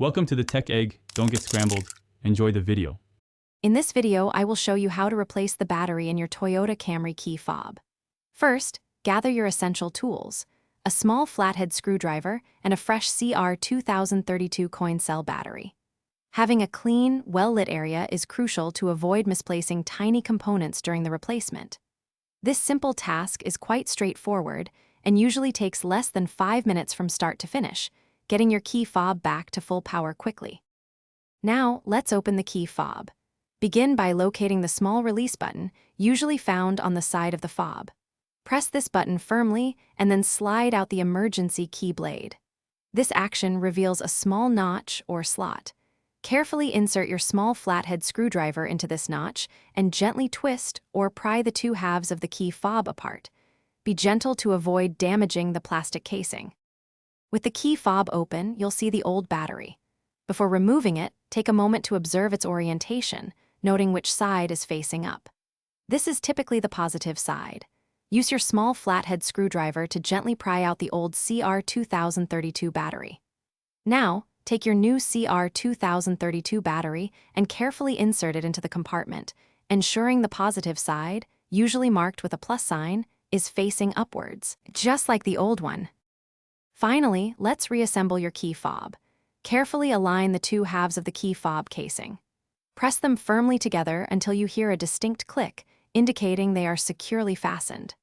Welcome to the Tech Egg. Don't get scrambled. Enjoy the video. In this video, I will show you how to replace the battery in your Toyota Camry key fob. First, gather your essential tools: a small flathead screwdriver and a fresh CR2032 coin cell battery. Having a clean, well-lit area is crucial to avoid misplacing tiny components during the replacement. This simple task is quite straightforward and usually takes less than 5 minutes from start to finish, getting your key fob back to full power quickly. Now, let's open the key fob. Begin by locating the small release button, usually found on the side of the fob. Press this button firmly and then slide out the emergency key blade. This action reveals a small notch or slot. Carefully insert your small flathead screwdriver into this notch and gently twist or pry the two halves of the key fob apart. Be gentle to avoid damaging the plastic casing. With the key fob open, you'll see the old battery. Before removing it, take a moment to observe its orientation, noting which side is facing up. This is typically the positive side. Use your small flathead screwdriver to gently pry out the old CR2032 battery. Now, take your new CR2032 battery and carefully insert it into the compartment, ensuring the positive side, usually marked with a plus sign, is facing upwards, just like the old one. Finally, let's reassemble your key fob. Carefully align the two halves of the key fob casing. Press them firmly together until you hear a distinct click, indicating they are securely fastened.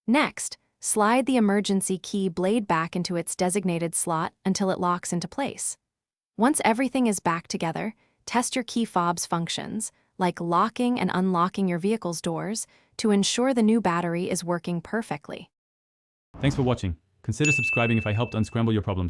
Next, slide the emergency key blade back into its designated slot until it locks into place. Once everything is back together, test your key fob's functions, like locking and unlocking your vehicle's doors, to ensure the new battery is working perfectly. Thanks for watching. Consider subscribing if I helped unscramble your problems.